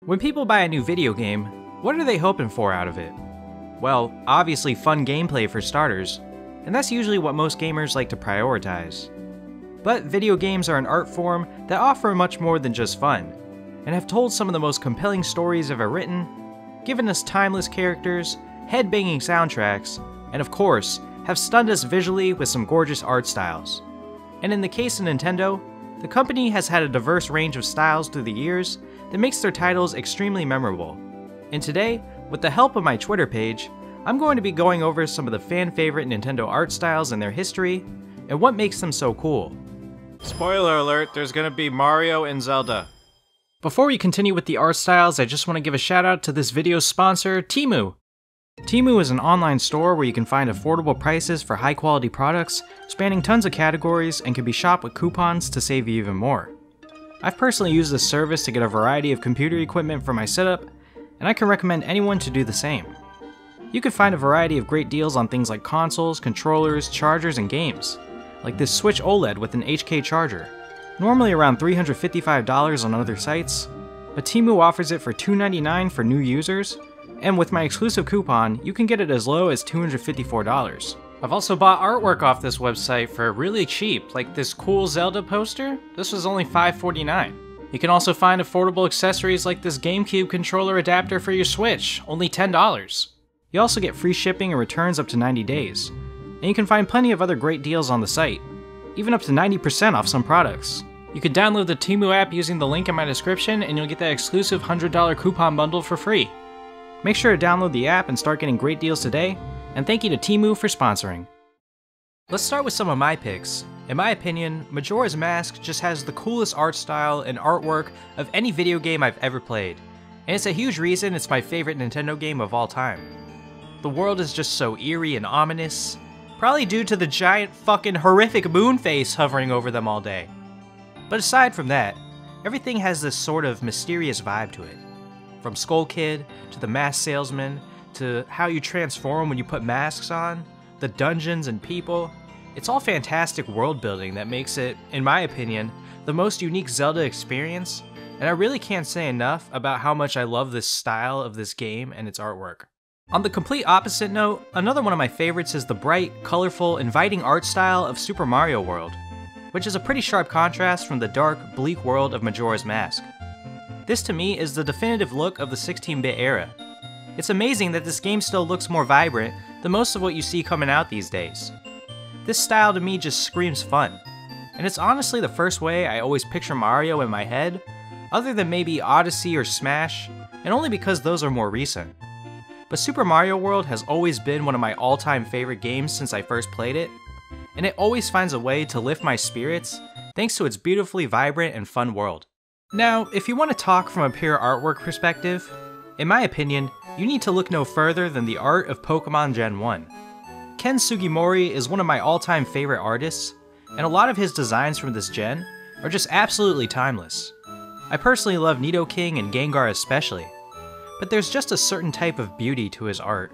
When people buy a new video game, what are they hoping for out of it? Well, obviously fun gameplay for starters, and that's usually what most gamers like to prioritize. But video games are an art form that offer much more than just fun, and have told some of the most compelling stories ever written, given us timeless characters, head-banging soundtracks, and of course, have stunned us visually with some gorgeous art styles. And in the case of Nintendo, the company has had a diverse range of styles through the years that makes their titles extremely memorable. And today, with the help of my Twitter page, I'm going to be going over some of the fan-favorite Nintendo art styles and their history, and what makes them so cool. Spoiler alert, there's gonna be Mario and Zelda. Before we continue with the art styles, I just want to give a shout out to this video's sponsor, Temu. Temu is an online store where you can find affordable prices for high quality products, spanning tons of categories, and can be shopped with coupons to save you even more. I've personally used this service to get a variety of computer equipment for my setup, and I can recommend anyone to do the same. You can find a variety of great deals on things like consoles, controllers, chargers, and games, like this Switch OLED with an HK charger, normally around $355 on other sites, but Temu offers it for $299 for new users, and with my exclusive coupon, you can get it as low as $254. I've also bought artwork off this website for really cheap, like this cool Zelda poster. This was only $5.49. You can also find affordable accessories like this GameCube controller adapter for your Switch, only $10. You also get free shipping and returns up to 90 days. And you can find plenty of other great deals on the site, even up to 90% off some products. You can download the Temu app using the link in my description and you'll get that exclusive $100 coupon bundle for free. Make sure to download the app and start getting great deals today, and thank you to Temu for sponsoring. Let's start with some of my picks. In my opinion, Majora's Mask just has the coolest art style and artwork of any video game I've ever played, and it's a huge reason it's my favorite Nintendo game of all time. The world is just so eerie and ominous, probably due to the giant fucking horrific moon face hovering over them all day. But aside from that, everything has this sort of mysterious vibe to it. From Skull Kid, to the mask salesman, to how you transform when you put masks on, the dungeons and people, it's all fantastic world building that makes it, in my opinion, the most unique Zelda experience, and I really can't say enough about how much I love this style of this game and its artwork. On the complete opposite note, another one of my favorites is the bright, colorful, inviting art style of Super Mario World, which is a pretty sharp contrast from the dark, bleak world of Majora's Mask. This to me is the definitive look of the 16-bit era. It's amazing that this game still looks more vibrant than most of what you see coming out these days. This style to me just screams fun, and it's honestly the first way I always picture Mario in my head, other than maybe Odyssey or Smash, and only because those are more recent. But Super Mario World has always been one of my all-time favorite games since I first played it, and it always finds a way to lift my spirits thanks to its beautifully vibrant and fun world. Now, if you want to talk from a pure artwork perspective, in my opinion, you need to look no further than the art of Pokemon Gen 1. Ken Sugimori is one of my all-time favorite artists, and a lot of his designs from this gen are just absolutely timeless. I personally love Nidoking and Gengar especially, but there's just a certain type of beauty to his art.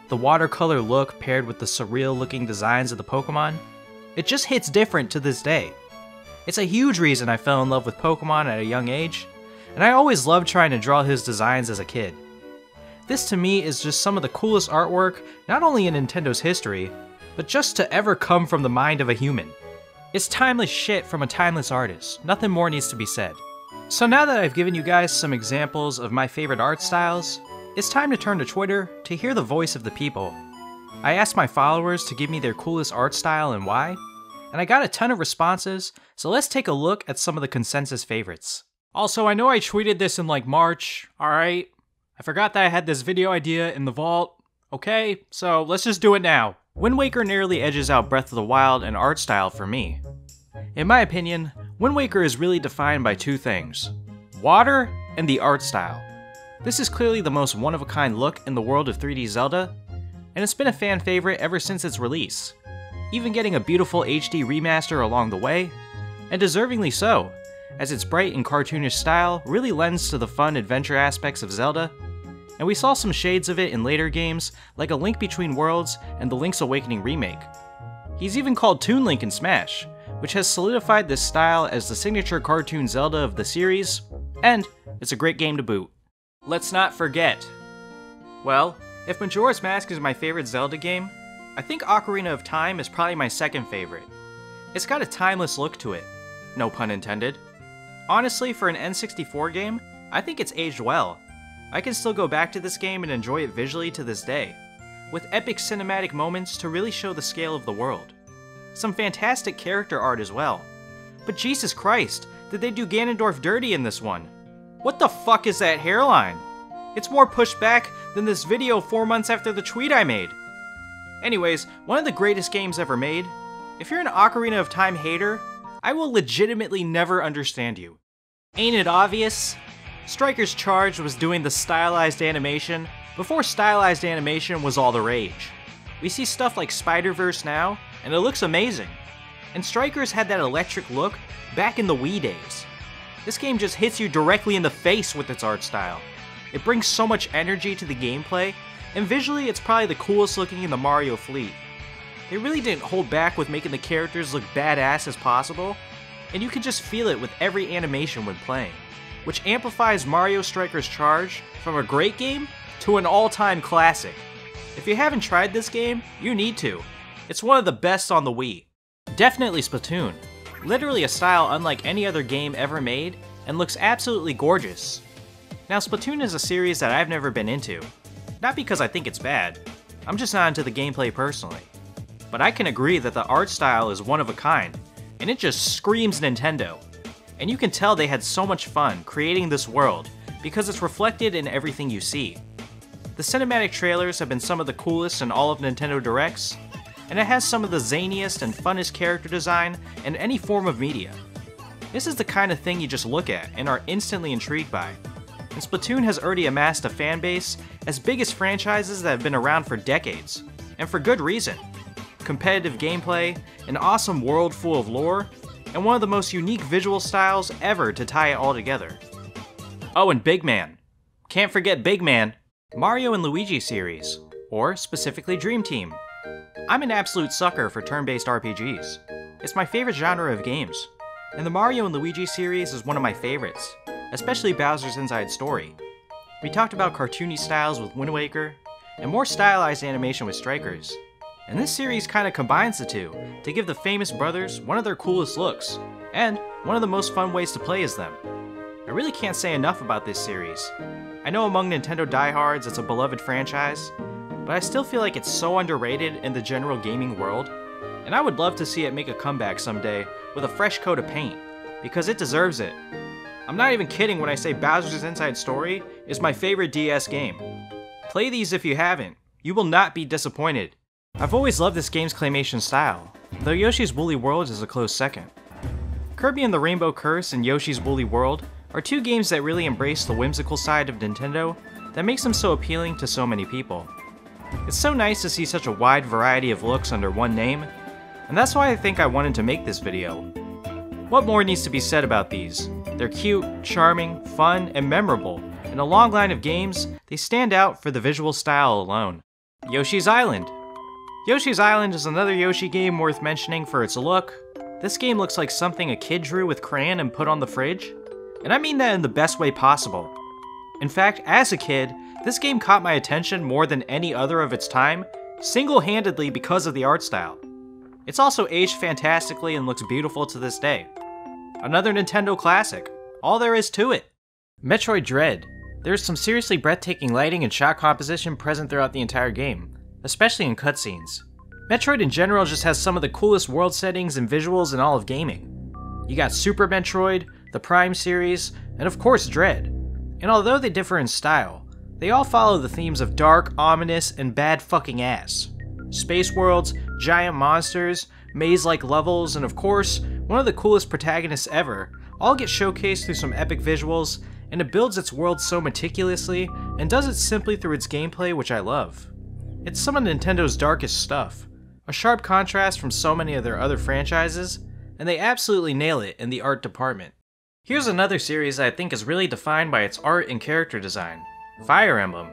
The watercolor look paired with the surreal-looking designs of the Pokemon, it just hits different to this day. It's a huge reason I fell in love with Pokemon at a young age, and I always loved trying to draw his designs as a kid. This to me is just some of the coolest artwork, not only in Nintendo's history, but just to ever come from the mind of a human. It's timeless shit from a timeless artist, nothing more needs to be said. So now that I've given you guys some examples of my favorite art styles, it's time to turn to Twitter to hear the voice of the people. I asked my followers to give me their coolest art style and why, and I got a ton of responses, so let's take a look at some of the consensus favorites. Also, I know I tweeted this in like March, alright? I forgot that I had this video idea in the vault, okay? So let's just do it now. Wind Waker nearly edges out Breath of the Wild in art style for me. In my opinion, Wind Waker is really defined by two things: water and the art style. This is clearly the most one-of-a-kind look in the world of 3D Zelda, and it's been a fan favorite ever since its release, even getting a beautiful HD remaster along the way, and deservingly so, as its bright and cartoonish style really lends to the fun adventure aspects of Zelda, and we saw some shades of it in later games like A Link Between Worlds and the Link's Awakening remake. He's even called Toon Link in Smash, which has solidified this style as the signature cartoon Zelda of the series, and it's a great game to boot. Let's not forget. Well, if Majora's Mask is my favorite Zelda game, I think Ocarina of Time is probably my second favorite. It's got a timeless look to it, no pun intended. Honestly, for an N64 game, I think it's aged well. I can still go back to this game and enjoy it visually to this day, with epic cinematic moments to really show the scale of the world. Some fantastic character art as well. But Jesus Christ, did they do Ganondorf dirty in this one? What the fuck is that hairline? It's more pushed back than this video 4 months after the tweet I made. Anyways, one of the greatest games ever made. If you're an Ocarina of Time hater, I will legitimately never understand you. Ain't it obvious? Striker's Charge was doing the stylized animation before stylized animation was all the rage. We see stuff like Spider-Verse now, and it looks amazing. And Strikers had that electric look back in the Wii days. This game just hits you directly in the face with its art style. It brings so much energy to the gameplay, and visually it's probably the coolest looking in the Mario fleet. They really didn't hold back with making the characters look badass as possible, and you can just feel it with every animation when playing, which amplifies Mario Striker's Charge from a great game to an all-time classic. If you haven't tried this game, you need to. It's one of the best on the Wii. Definitely Splatoon. Literally a style unlike any other game ever made, and looks absolutely gorgeous. Now Splatoon is a series that I've never been into. Not because I think it's bad, I'm just not into the gameplay personally. But I can agree that the art style is one of a kind, and it just screams Nintendo. And you can tell they had so much fun creating this world, because it's reflected in everything you see. The cinematic trailers have been some of the coolest in all of Nintendo Directs, and it has some of the zaniest and funnest character design in any form of media. This is the kind of thing you just look at and are instantly intrigued by. And Splatoon has already amassed a fan base as big as franchises that have been around for decades, and for good reason. Competitive gameplay, an awesome world full of lore, and one of the most unique visual styles ever to tie it all together. Oh, and Big Man. Can't forget Big Man. Mario and Luigi series, or specifically Dream Team. I'm an absolute sucker for turn-based RPGs. It's my favorite genre of games, and the Mario and Luigi series is one of my favorites, especially Bowser's Inside Story. We talked about cartoony styles with Wind Waker, and more stylized animation with Strikers, and this series kinda combines the two to give the famous brothers one of their coolest looks, and one of the most fun ways to play as them. I really can't say enough about this series. I know among Nintendo diehards it's a beloved franchise, but I still feel like it's so underrated in the general gaming world, and I would love to see it make a comeback someday with a fresh coat of paint, because it deserves it. I'm not even kidding when I say Bowser's Inside Story is my favorite DS game. Play these if you haven't, you will not be disappointed. I've always loved this game's claymation style, though Yoshi's Woolly World is a close second. Kirby and the Rainbow Curse and Yoshi's Woolly World are two games that really embrace the whimsical side of Nintendo that makes them so appealing to so many people. It's so nice to see such a wide variety of looks under one name, and that's why I think I wanted to make this video. What more needs to be said about these? They're cute, charming, fun, and memorable. In a long line of games, they stand out for the visual style alone. Yoshi's Island. Yoshi's Island is another Yoshi game worth mentioning for its look. This game looks like something a kid drew with crayon and put on the fridge, and I mean that in the best way possible. In fact, as a kid, this game caught my attention more than any other of its time, single-handedly because of the art style. It's also aged fantastically and looks beautiful to this day. Another Nintendo classic. All there is to it. Metroid Dread. There's some seriously breathtaking lighting and shot composition present throughout the entire game, especially in cutscenes. Metroid in general just has some of the coolest world settings and visuals in all of gaming. You got Super Metroid, the Prime series, and of course Dread. And although they differ in style, they all follow the themes of dark, ominous, and bad fucking ass. Space worlds, giant monsters, maze-like levels, and of course, one of the coolest protagonists ever, all get showcased through some epic visuals, and it builds its world so meticulously, and does it simply through its gameplay, which I love. It's some of Nintendo's darkest stuff, a sharp contrast from so many of their other franchises, and they absolutely nail it in the art department. Here's another series that I think is really defined by its art and character design, Fire Emblem.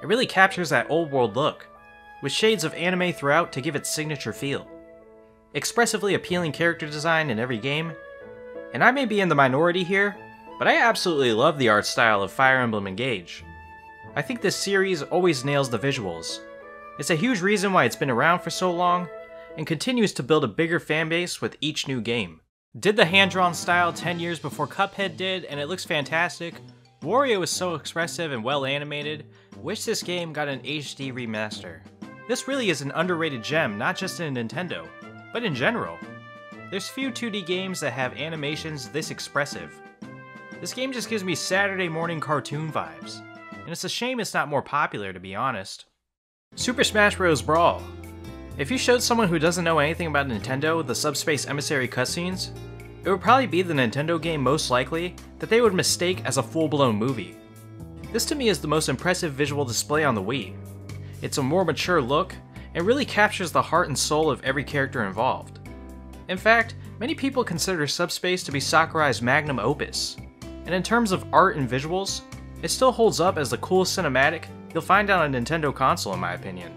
It really captures that old world look, with shades of anime throughout to give its signature feel. Expressively appealing character design in every game, and I may be in the minority here, But I absolutely love the art style of Fire Emblem Engage. I think this series always nails the visuals. It's a huge reason why it's been around for so long, and continues to build a bigger fanbase with each new game. Did the hand-drawn style 10 years before Cuphead did, and it looks fantastic. Wario is so expressive and well animated. Wish this game got an HD remaster. This really is an underrated gem, not just in Nintendo, but in general. There's few 2D games that have animations this expressive. This game just gives me Saturday morning cartoon vibes, and it's a shame it's not more popular, to be honest. Super Smash Bros. Brawl. If you showed someone who doesn't know anything about Nintendo the Subspace Emissary cutscenes, it would probably be the Nintendo game most likely that they would mistake as a full-blown movie. This to me is the most impressive visual display on the Wii. It's a more mature look, and really captures the heart and soul of every character involved. In fact, many people consider Subspace to be Sakurai's magnum opus, and in terms of art and visuals, it still holds up as the coolest cinematic you'll find on a Nintendo console in my opinion.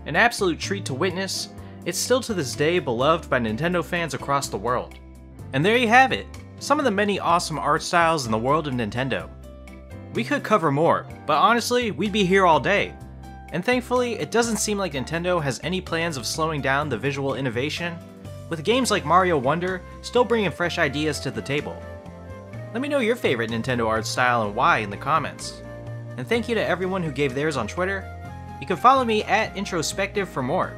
An absolute treat to witness, it's still to this day beloved by Nintendo fans across the world. And there you have it, some of the many awesome art styles in the world of Nintendo. We could cover more, but honestly, we'd be here all day. And thankfully, it doesn't seem like Nintendo has any plans of slowing down the visual innovation, with games like Mario Wonder still bringing fresh ideas to the table. Let me know your favorite Nintendo art style and why in the comments. And thank you to everyone who gave theirs on Twitter. You can follow me at IntroSpecktive for more.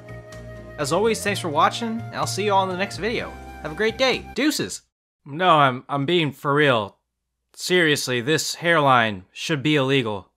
As always, thanks for watching, and I'll see you all in the next video. Have a great day. Deuces! No, I'm being for real. Seriously, this hairline should be illegal.